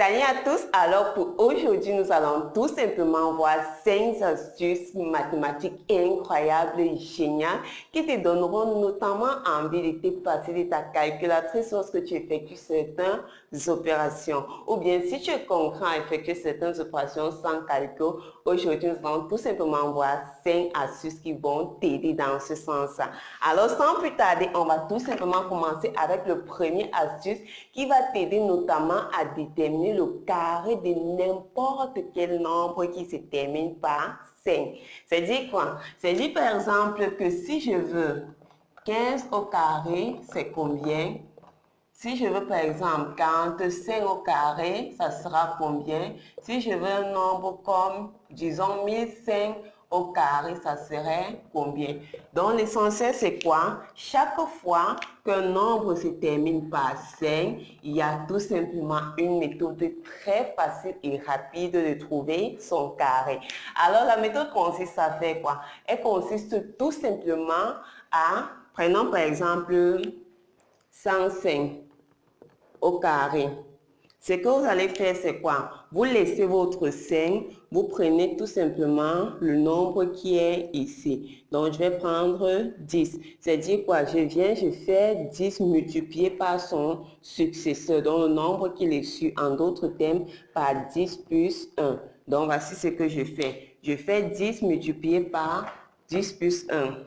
Salut à tous, alors pour aujourd'hui nous allons tout simplement voir 5 astuces mathématiques incroyables et géniales qui te donneront notamment envie de te passer de ta calculatrice lorsque tu effectues certaines opérations. Ou bien si tu es contraint à effectuer certaines opérations sans calcul, aujourd'hui nous allons tout simplement voir 5 astuces qui vont t'aider dans ce sens-là. Alors sans plus tarder, on va tout simplement commencer avec le premier astuce qui va t'aider notamment à déterminer le carré de n'importe quel nombre qui se termine par 5. C'est-à-dire quoi? C'est-à-dire par exemple que si je veux 15 au carré, c'est combien? Si je veux par exemple 45 au carré, ça sera combien? Si je veux un nombre comme, disons, 1005 au carré, ça serait combien? Donc l'essentiel c'est quoi? Chaque fois qu'un nombre se termine par 5, il y a tout simplement une méthode très facile et rapide de trouver son carré. Alors la méthode consiste à faire quoi? Elle consiste tout simplement à, prenons par exemple 105 au carré. Ce que vous allez faire, c'est quoi? Vous laissez votre 5, vous prenez tout simplement le nombre qui est ici. Donc, je vais prendre 10. C'est-à-dire quoi? Je fais 10 multiplié par son successeur, donc le nombre qui est su, en d'autres termes, par 10 plus 1. Donc, voici ce que je fais. Je fais 10 multiplié par 10 plus 1.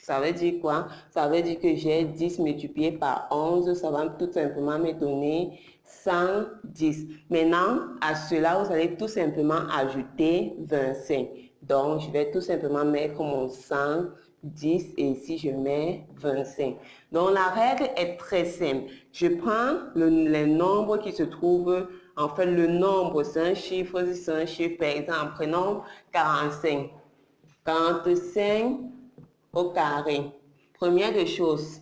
Ça veut dire quoi? Ça veut dire que j'ai 10 multiplié par 11, ça va tout simplement me donner 110. Maintenant, à cela, vous allez tout simplement ajouter 25. Donc, je vais tout simplement mettre mon 110 et ici, je mets 25. Donc, la règle est très simple. Je prends les nombres qui se trouvent, en fait, le nombre, c'est un chiffre, c'est un chiffre. Par exemple, prenons 45. 45 au carré. Première des choses,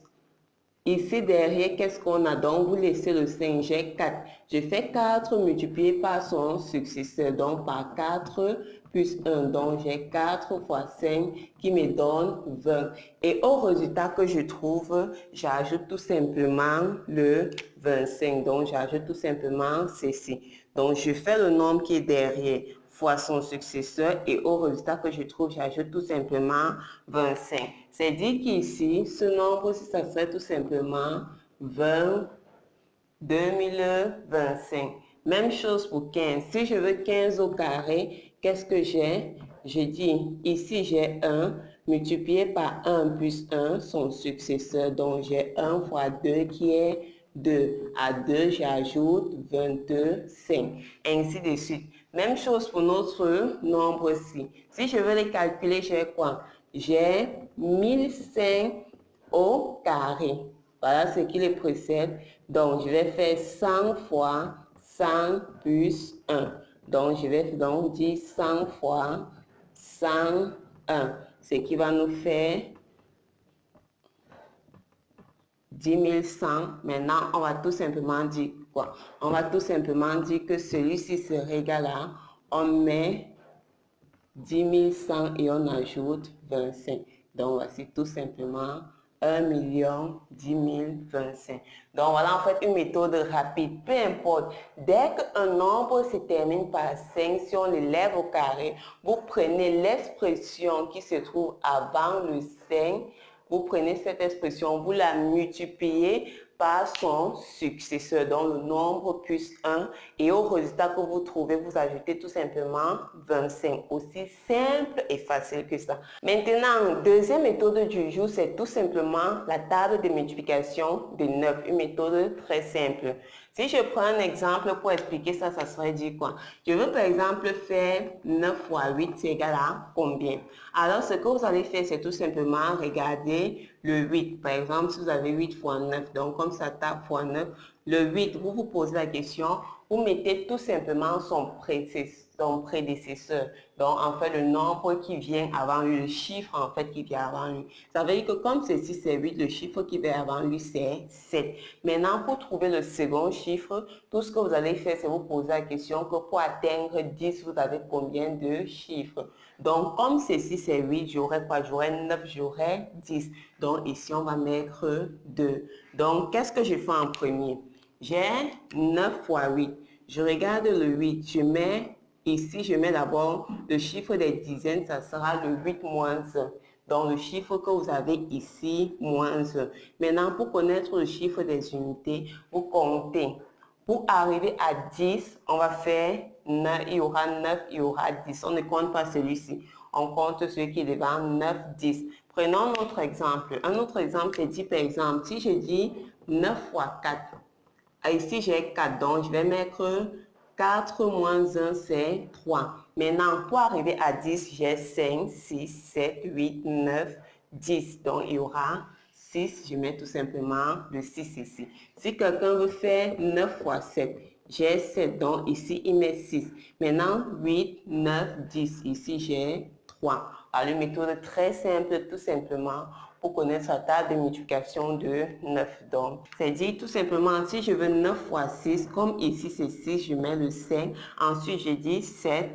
ici derrière, qu'est-ce qu'on a? Donc, vous laissez le 5, j'ai 4. Je fais 4 multiplié par son successeur, donc par 4 plus 1. Donc, j'ai 4 fois 5 qui me donne 20. Et au résultat que je trouve, j'ajoute tout simplement le 25. Donc, j'ajoute tout simplement ceci. Donc, je fais le nombre qui est derrière fois son successeur et au résultat que je trouve, j'ajoute tout simplement 25. C'est dit qu'ici, ce nombre, ça serait tout simplement 20 2025. Même chose pour 15. Si je veux 15 au carré, qu'est-ce que j'ai? Je dis, ici j'ai 1 multiplié par 1 plus 1, son successeur. Donc j'ai 1 fois 2 qui est 2. À 2, j'ajoute 22,5. Ainsi de suite. Même chose pour notre nombre-ci. Si je veux les calculer, j'ai quoi? J'ai 1005 au carré. Voilà ce qui les précède. Donc, je vais faire 100 fois 100 plus 1. Donc, je vais donc dire 100 fois 101. Ce qui va nous faire 10 100. Maintenant, on va tout simplement dire quoi? On va tout simplement dire que celui-ci serait égal à, on met 10 100 et on ajoute 25. Donc, voici tout simplement 1 10 025. Donc, voilà en fait une méthode rapide. Peu importe, dès qu'un nombre se termine par 5, si on l'élève au carré, vous prenez l'expression qui se trouve avant le 5, vous prenez cette expression, vous la multipliez par son successeur, donc le nombre plus 1, et au résultat que vous trouvez, vous ajoutez tout simplement 25. Aussi simple et facile que ça. Maintenant, deuxième méthode du jour, c'est tout simplement la table de multiplication de 9, une méthode très simple. Si je prends un exemple pour expliquer ça, ça serait dire quoi? Je veux par exemple faire 9 fois 8, c'est égal à combien? Alors, ce que vous allez faire, c'est tout simplement regarder le 8. Par exemple, si vous avez 8 fois 9, donc comme ça, table fois 9, le 8, vous vous posez la question, vous mettez tout simplement son prédécesseur. Donc, en fait, le nombre qui vient avant lui, le chiffre en fait qui vient avant lui. Ça veut dire que comme ceci c'est 8, le chiffre qui vient avant lui c'est 7. Maintenant, pour trouver le second chiffre, tout ce que vous allez faire, c'est vous poser la question que pour atteindre 10, vous avez combien de chiffres? Donc, comme ceci c'est 8, j'aurai quoi? J'aurai 9, j'aurai 10. Donc, ici, on va mettre 2. Donc, qu'est-ce que je fais en premier? J'ai 9 fois 8. Je regarde le 8, je mets ici, je mets d'abord le chiffre des dizaines, ça sera le 8 moins 1. Donc, le chiffre que vous avez ici, moins 1. Maintenant, pour connaître le chiffre des unités, vous comptez. Pour arriver à 10, on va faire 9, il y aura 9, il y aura 10. On ne compte pas celui-ci. On compte celui qui est devant 9, 10. Prenons notre exemple. Un autre exemple, c'est dit par exemple, si je dis 9 fois 4, ici j'ai 4, donc je vais mettre 4 moins 1, c'est 3. Maintenant, pour arriver à 10, j'ai 5, 6, 7, 8, 9, 10. Donc, il y aura 6, je mets tout simplement le 6 ici. Si quelqu'un veut faire 9 fois 7, j'ai 7, donc ici, il met 6. Maintenant, 8, 9, 10. Ici, j'ai 3. Alors, une méthode très simple, tout simplement, pour connaître la table de multiplication de 9. Donc, c'est dit tout simplement, si je veux 9 fois 6, comme ici c'est 6, je mets le 5. Ensuite, je dis 7.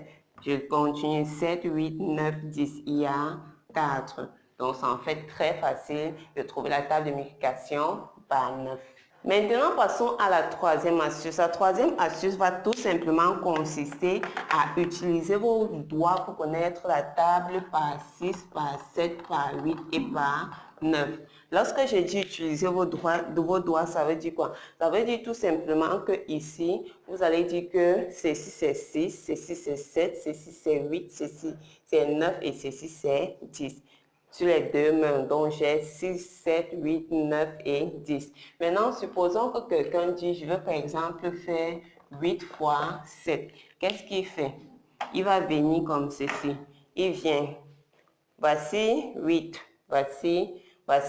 Je continue 7, 8, 9, 10. Il y a 4. Donc, c'est en fait très facile de trouver la table de multiplication par 9. Maintenant, passons à la troisième astuce. La troisième astuce va tout simplement consister à utiliser vos doigts pour connaître la table par 6, par 7, par 8 et par 9. Lorsque je dis utiliser vos doigts, ça veut dire quoi? Ça veut dire tout simplement que ici, vous allez dire que ceci c'est 6, ceci c'est 7, ceci c'est 8, ceci c'est 9 et ceci c'est 10. Sur les deux mains, donc j'ai 6, 7, 8, 9 et 10. Maintenant, supposons que quelqu'un dit, je veux par exemple faire 8 fois 7. Qu'est-ce qu'il fait? Il va venir comme ceci. Il vient. Voici 8. Voici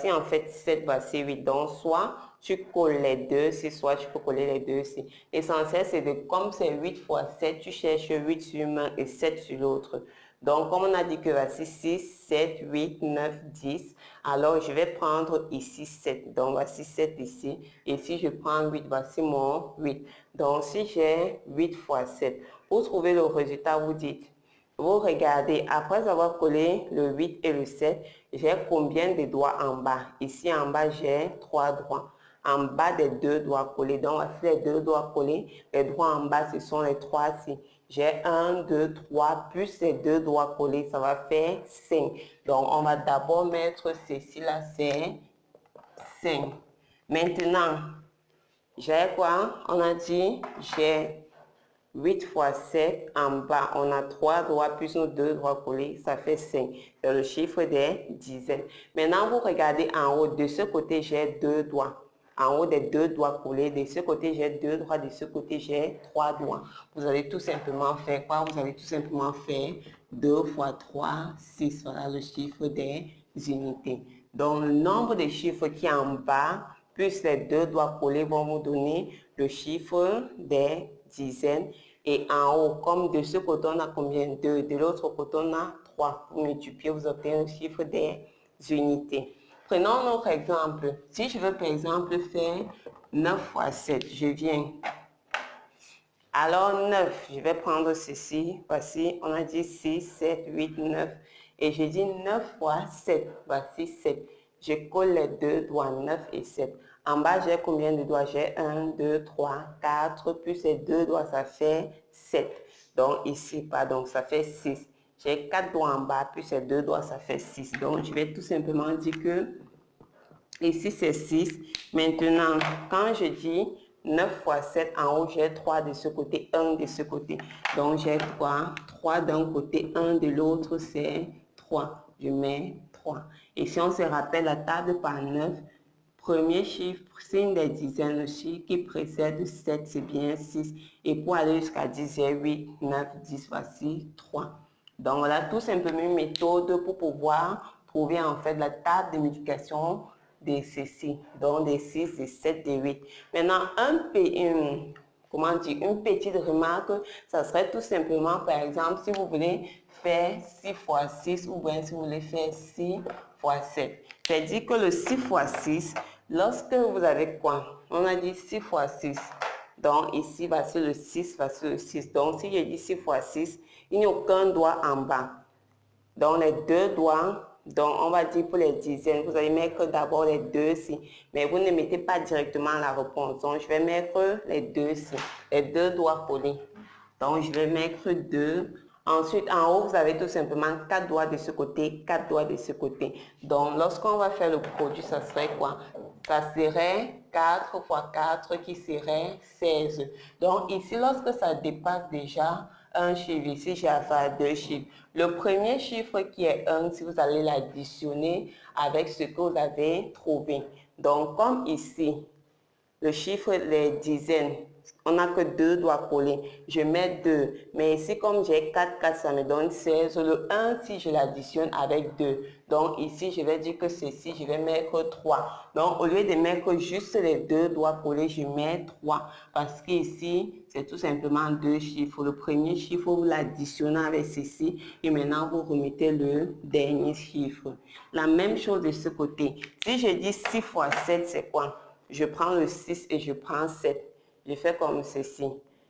en fait 7, voici 8. Donc, soit tu colles les deux, soit tu peux coller les deux ici. L'essentiel, c'est de, comme c'est 8 fois 7, tu cherches 8 sur un et 7 sur l'autre. Donc, comme on a dit que voici 6, 7, 8, 9, 10, alors je vais prendre ici 7. Donc, voici 7 ici. Et si je prends 8, voici mon 8. Donc, si j'ai 8 fois 7, pour trouver le résultat, vous dites, vous regardez, après avoir collé le 8 et le 7, j'ai combien de doigts en bas? Ici en bas, j'ai 3 doigts. En bas des 2 doigts collés. Donc, voici les 2 doigts collés. Les doigts en bas, ce sont les 3 ici. J'ai 1, 2, 3, plus les 2 doigts collés, ça va faire 5. Donc, on va d'abord mettre ceci là, c'est 5. Maintenant, j'ai quoi? On a dit, j'ai 8 fois 7, en bas, on a 3 doigts plus nos 2 doigts collés, ça fait 5. C'est le chiffre des dizaines. Maintenant, vous regardez en haut, de ce côté, j'ai 2 doigts. En haut des 2 doigts collés, de ce côté, j'ai 2 doigts, de ce côté, j'ai 3 doigts. Vous allez tout simplement faire quoi? Vous allez tout simplement faire 2 fois 3, 6. Voilà le chiffre des unités. Donc, le nombre de chiffres qui est en bas, plus les 2 doigts collés vont vous donner le chiffre des dizaines. Et en haut, comme de ce côté, on a combien? 2. De l'autre côté, on a 3. Pour multiplier, vous obtenez le chiffre des unités. Prenons notre exemple. Si je veux par exemple faire 9 fois 7, je viens. Alors 9, je vais prendre ceci. Voici, on a dit 6, 7, 8, 9. Et je dis 9 fois 7. Voici 7. Je colle les 2 doigts, 9 et 7. En bas, j'ai combien de doigts? J'ai 1, 2, 3, 4, plus les 2 doigts, ça fait 7. Donc ici, pardon, ça fait 6. J'ai 4 doigts en bas, plus les 2 doigts, ça fait 6. Donc je vais tout simplement dire que ici c'est 6. Maintenant, quand je dis 9 fois 7, en haut, j'ai 3 de ce côté, 1 de ce côté. Donc, j'ai 3 d'un côté, 1 de l'autre, c'est 3. Je mets 3. Et si on se rappelle la table par 9, premier chiffre, signe des dizaines, le chiffre qui précède 7, c'est bien 6. Et pour aller jusqu'à 10, j'ai 8, 9, 10, voici 3. Donc, voilà tout simplement une méthode pour pouvoir trouver en fait la table de multiplication de ceci, donc des 6, des 7, des 8. Maintenant, une petite remarque, ça serait tout simplement, par exemple, si vous voulez faire 6 fois 6 ou bien si vous voulez faire 6 fois 7. C'est-à-dire que le 6 fois 6, lorsque vous avez quoi? On a dit 6 fois 6. Donc ici, voici le 6, voici le 6. Donc si je dis 6 fois 6, il n'y a aucun doigt en bas. Donc les 2 doigts Donc, on va dire pour les dizaines, vous allez mettre d'abord les 2 ici. Mais vous ne mettez pas directement la réponse. Donc, je vais mettre les 2 ici. Les 2 doigts collés. Donc, je vais mettre 2. Ensuite, en haut, vous avez tout simplement 4 doigts de ce côté, 4 doigts de ce côté. Donc, lorsqu'on va faire le produit, ça serait quoi? Ça serait 4 fois 4 qui serait 16. Donc, ici, lorsque ça dépasse déjà un chiffre, ici, j'ai affaire à 2 chiffres. Le premier chiffre qui est 1, si vous allez l'additionner avec ce que vous avez trouvé. Donc, comme ici, le chiffre, les dizaines, on n'a que 2 doigts collés. Je mets 2. Mais ici, comme j'ai 4, 4, ça me donne 16. Le 1, si je l'additionne avec 2. Donc ici, je vais dire que ceci, je vais mettre 3. Donc au lieu de mettre juste les 2 doigts collés, je mets 3. Parce qu'ici, c'est tout simplement 2 chiffres. Le premier chiffre, vous l'additionnez avec ceci. Et maintenant, vous remettez le dernier chiffre. La même chose de ce côté. Si je dis 6 fois 7, c'est quoi? Je prends le 6 et je prends 7. Je fais comme ceci.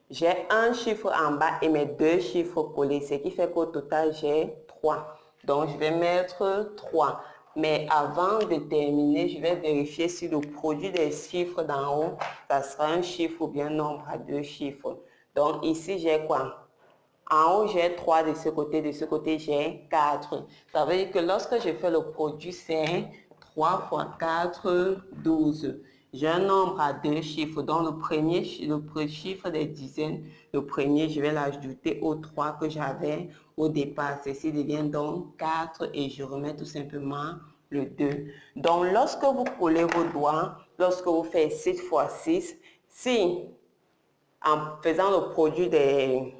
J'ai un chiffre en bas et mes 2 chiffres collés, ce qui fait qu'au total, j'ai 3. Donc, je vais mettre 3. Mais avant de terminer, je vais vérifier si le produit des chiffres d'en haut, ça sera un chiffre ou bien un nombre à 2 chiffres. Donc, ici, j'ai quoi? En haut, j'ai 3 de ce côté, j'ai 4. Ça veut dire que lorsque je fais le produit, c'est 3 fois 4, 12. J'ai un nombre à 2 chiffres. Donc, le chiffre des dizaines, le premier, je vais l'ajouter aux 3 que j'avais au départ. Ceci devient donc 4 et je remets tout simplement le 2. Donc, lorsque vous collez vos doigts, lorsque vous faites 6 fois 6, si en faisant le produit des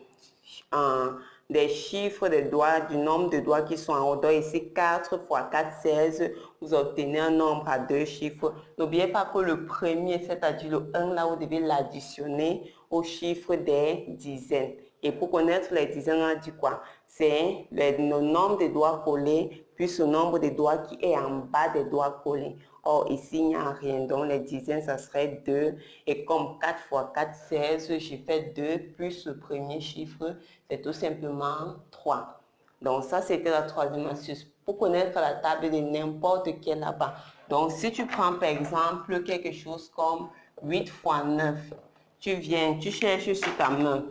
chiffres des doigts, du nombre de doigts qui sont en haut. Donc ici, 4 fois 4, 16, vous obtenez un nombre à 2 chiffres. N'oubliez pas que le premier, c'est-à-dire le 1, là, vous devez l'additionner au chiffre des dizaines. Et pour connaître les dizaines, on a dit quoi? C'est le nombre de doigts collés plus le nombre de doigts qui est en bas des doigts collés. Or, ici, il n'y a rien. Donc, les dizaines, ça serait 2. Et comme 4 fois 4, 16, j'ai fait 2 plus le premier chiffre, c'est tout simplement 3. Donc, ça, c'était la troisième astuce. Pour connaître la table de n'importe quel là-bas. Donc, si tu prends, par exemple, quelque chose comme 8 fois 9, tu viens, tu cherches sur ta main.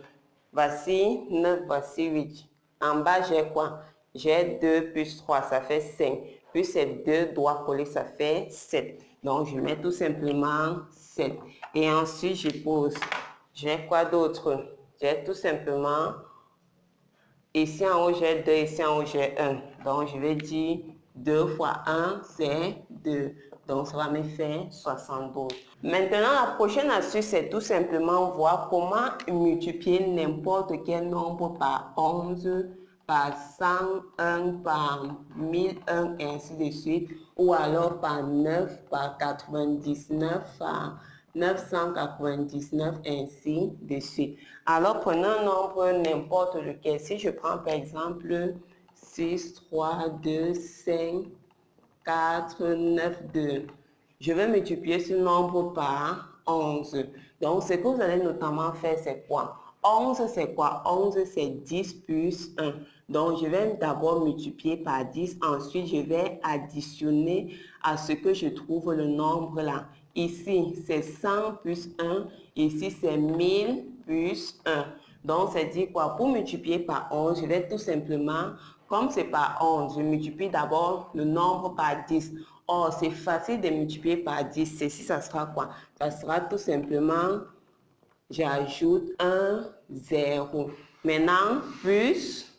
Voici 9, voici 8. En bas, j'ai quoi? J'ai 2 plus 3, ça fait 5. Puis ces 2 doigts collés, ça fait 7. Donc, je mets tout simplement 7. Et ensuite, je pose. J'ai quoi d'autre? J'ai tout simplement, ici en haut, j'ai 2, ici en haut, j'ai 1. Donc, je vais dire 2 fois 1, c'est 2. Donc, ça va me faire 72. Maintenant, la prochaine astuce, c'est tout simplement voir comment multiplier n'importe quel nombre par 11, par 101, par 1001, ainsi de suite, ou alors par 9, par 99, par 999, ainsi de suite. Alors, prenons un nombre n'importe lequel. Si je prends par exemple 6, 3, 2, 5, 4, 9, 2. Je vais multiplier ce nombre par 11. Donc, ce que vous allez notamment faire, c'est quoi? 11, c'est quoi? 11, c'est 10 plus 1. Donc, je vais d'abord multiplier par 10. Ensuite, je vais additionner à ce que je trouve le nombre là. Ici, c'est 100 plus 1. Ici, c'est 1000 plus 1. Donc, c'est dit quoi? Pour multiplier par 11, je vais tout simplement, comme c'est par 11, je multiplie d'abord le nombre par 10. Or, c'est facile de multiplier par 10. Ceci, ça sera quoi? Ça sera tout simplement, j'ajoute un 0. Maintenant, plus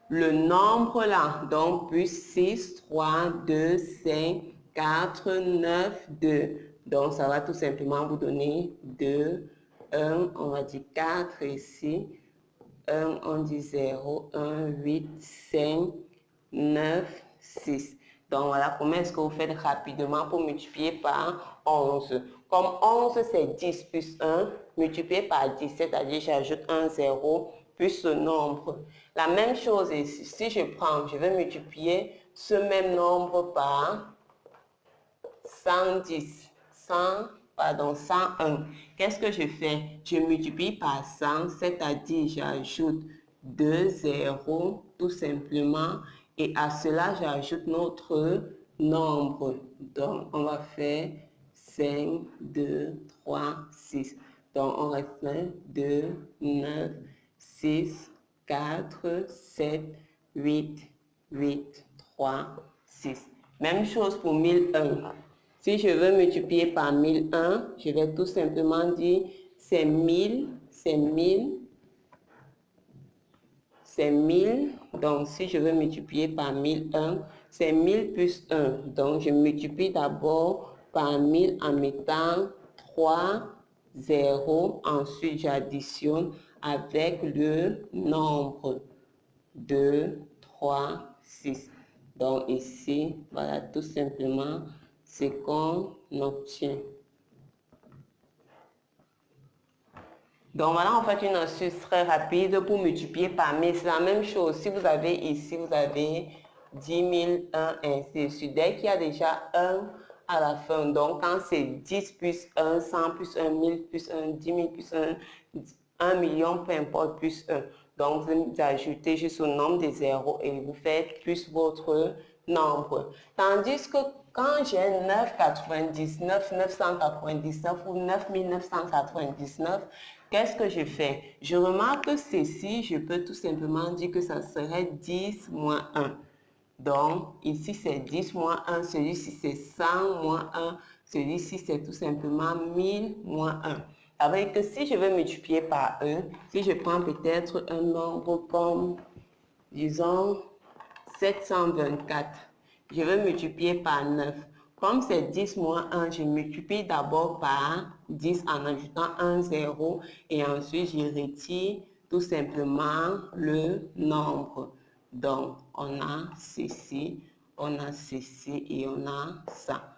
le nombre là, donc plus 6, 3, 2, 5, 4, 9, 2. Donc, ça va tout simplement vous donner 2, 1, on va dire 4 ici. 1, on dit 0, 1, 8, 5, 9, 6. Donc voilà comment est-ce que vous faites rapidement pour multiplier par 11. Comme 11 c'est 10 plus 1, multiplié par 10, c'est-à-dire j'ajoute un 0 plus ce nombre. La même chose ici, si je prends, je vais multiplier ce même nombre par 110, 101. Qu'est-ce que je fais? Je multiplie par 100, c'est-à-dire j'ajoute 2 zéros tout simplement Et à cela, j'ajoute notre nombre. Donc, on va faire 5, 2, 3, 6. Donc, on reste 2, 9, 6, 4, 7, 8, 8, 3, 6. Même chose pour 1001. Si je veux multiplier par 1001, je vais tout simplement dire c'est 1000, c'est 1000, c'est 1000. Donc, si je veux multiplier par 1001, c'est 1000 plus 1. Donc, je multiplie d'abord par 1000 en mettant 3 0. Ensuite, j'additionne avec le nombre 2, 3, 6. Donc, ici, voilà tout simplement ce qu'on obtient. Donc voilà en fait une astuce très rapide pour multiplier par 1000. C'est la même chose. Si vous avez ici, vous avez 10 000, 1, ainsi de suite. Dès qu'il y a déjà 1 à la fin, donc quand c'est 10 plus 1, 100 plus 1, 1000 plus 1, 10 000 plus 1 million, peu importe, plus 1. Donc vous ajoutez juste au nombre des zéros et vous faites plus votre nombre. Tandis que quand j'ai 999, 999 ou 9999, qu'est-ce que je fais? Je remarque que ceci, je peux tout simplement dire que ça serait 10 moins 1. Donc, ici, c'est 10 moins 1. Celui-ci, c'est 100 moins 1. Celui-ci, c'est tout simplement 1000 moins 1. Ça veut dire que si je veux multiplier par 1, si je prends peut-être un nombre comme, disons, 724, je veux multiplier par 9. Comme c'est 10 moins 1, je multiplie d'abord par 10 en ajoutant un 0 et ensuite je retire tout simplement le nombre. Donc, on a ceci et on a ça.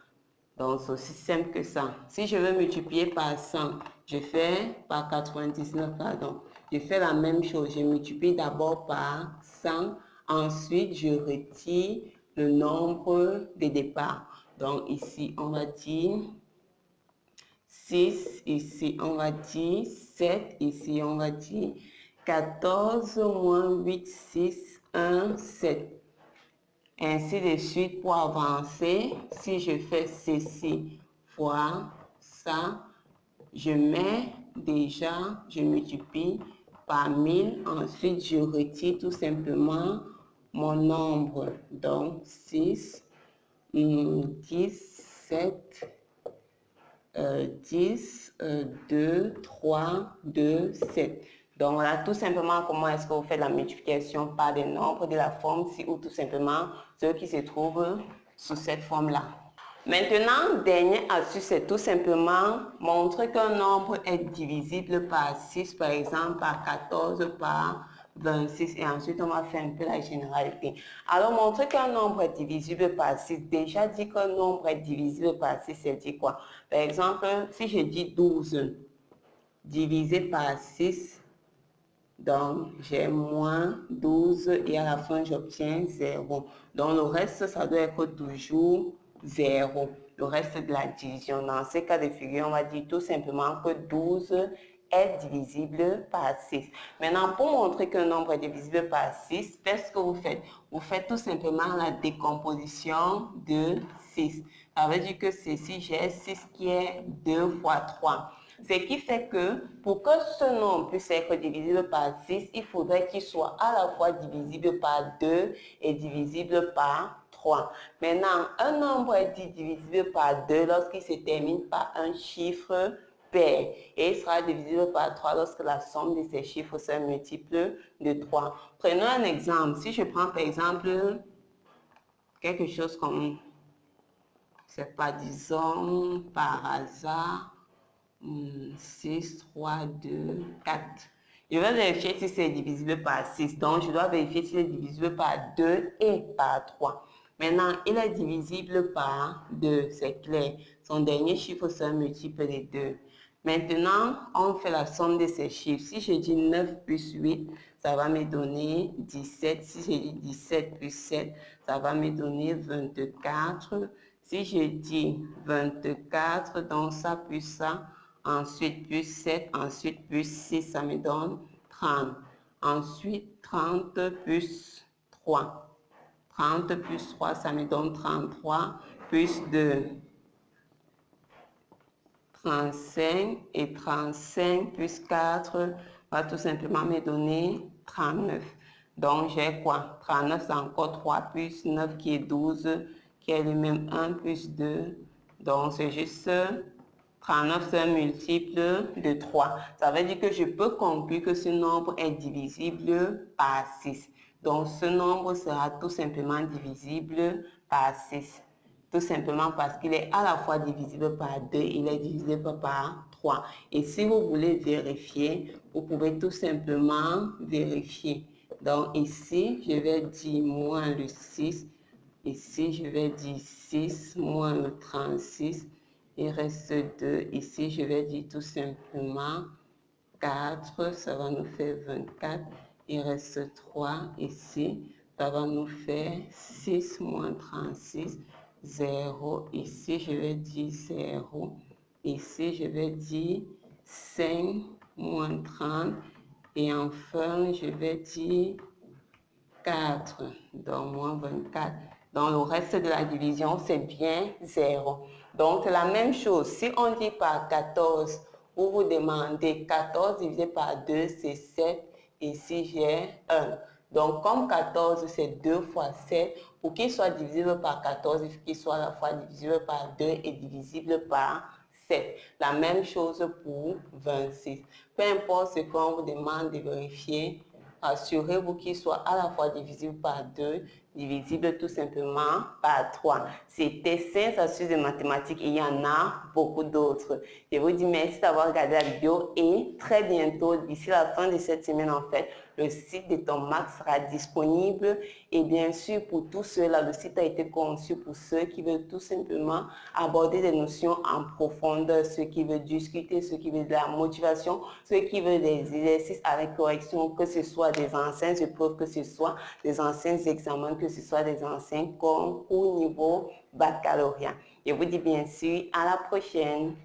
Donc, c'est aussi simple que ça. Si je veux multiplier par 100, je fais par 99, pardon. Je fais la même chose. Je multiplie d'abord par 100. Ensuite, je retire le nombre de départ. Donc, ici, on va dire 6. Ici, on va dire 7. Ici, on va dire 14 moins 8, 6, 1, 7. Ainsi de suite pour avancer. Si je fais ceci fois ça, je mets déjà, je multiplie par 1000. Ensuite, je retire tout simplement mon nombre. Donc, 6, 10, 7, 10, 2, 3, 2, 7. Donc voilà tout simplement comment est-ce que vous faites la multiplication par des nombres de la forme-ci ou tout simplement ceux qui se trouvent sous cette forme-là. Maintenant, dernière astuce, c'est tout simplement montrer qu'un nombre est divisible par 6, par exemple par 14, par 26 et ensuite on va faire un peu la généralité. Alors montrer qu'un nombre est divisible par 6, déjà dit qu'un nombre est divisible par 6, c'est dit quoi? Par exemple, si je dis 12 divisé par 6, donc j'ai moins 12 et à la fin j'obtiens 0. Donc le reste, ça doit être toujours 0. Le reste de la division. Dans ces cas de figure, on va dire tout simplement que 12 est divisible par 6. Maintenant, pour montrer qu'un nombre est divisible par 6, qu'est-ce que vous faites? Vous faites tout simplement la décomposition de 6. Ça veut dire que ceci, j'ai 6 qui est 2 fois 3. Ce qui fait que pour que ce nombre puisse être divisible par 6, il faudrait qu'il soit à la fois divisible par 2 et divisible par 3. Maintenant, un nombre est dit divisible par 2 lorsqu'il se termine par un chiffre pair et il sera divisible par 3 lorsque la somme de ces chiffres sera multiple de 3. Prenons un exemple. Si je prends par exemple quelque chose comme, c'est pas, disons, par hasard, 6, 3, 2, 4. Je vais vérifier si c'est divisible par 6. Donc, je dois vérifier si c'est divisible par 2 et par 3. Maintenant, il est divisible par 2, c'est clair. Son dernier chiffre sera multiple de 2. Maintenant, on fait la somme de ces chiffres. Si je dis 9 plus 8, ça va me donner 17. Si je dis 17 plus 7, ça va me donner 24. Si je dis 24, donc ça plus ça, ensuite plus 7, ensuite plus 6, ça me donne 30. Ensuite 30 plus 3. 30 plus 3, ça me donne 33, plus 2, 35, et 35 plus 4 va tout simplement me donner 39. Donc, j'ai quoi? 39, c'est encore 3 plus 9 qui est 12, qui est le même 1 plus 2. Donc, c'est juste 39, c'est un multiple de 3. Ça veut dire que je peux conclure que ce nombre est divisible par 6. Donc, ce nombre sera tout simplement divisible par 6. Tout simplement parce qu'il est à la fois divisible par 2, il est divisible par 3. Et si vous voulez vérifier, vous pouvez tout simplement vérifier. Donc ici, je vais dire moins le 6. Ici, je vais dire 6 moins le 36. Il reste 2. Ici, je vais dire tout simplement 4. Ça va nous faire 24. Il reste 3 ici. Ça va nous faire 6 moins 36. 0. Ici, je vais dire 0. Ici, je vais dire 5 moins 30. Et enfin, je vais dire 4. Donc, moins 24. Donc, le reste de la division, c'est bien 0. Donc, c'est la même chose. Si on dit par 14, vous vous demandez 14 divisé par 2, c'est 7. Ici, j'ai 1. Donc, comme 14, c'est 2 fois 7, pour qu'il soit divisible par 14, il faut qu'il soit à la fois divisible par 2 et divisible par 7. La même chose pour 26. Peu importe ce qu'on vous demande de vérifier, assurez-vous qu'il soit à la fois divisible par 2, divisible tout simplement par 3. C'était 5 astuces de mathématiques et il y en a beaucoup d'autres. Je vous dis merci d'avoir regardé la vidéo et très bientôt, d'ici la fin de cette semaine en fait, le site de Tonmax sera disponible et bien sûr pour tous ceux-là, le site a été conçu pour ceux qui veulent tout simplement aborder des notions en profondeur, ceux qui veulent discuter, ceux qui veulent de la motivation, ceux qui veulent des exercices avec correction, que ce soit des anciennes épreuves, que ce soit des anciens examens, que ce soit des anciens concours niveau baccalauréat. Je vous dis bien sûr à la prochaine.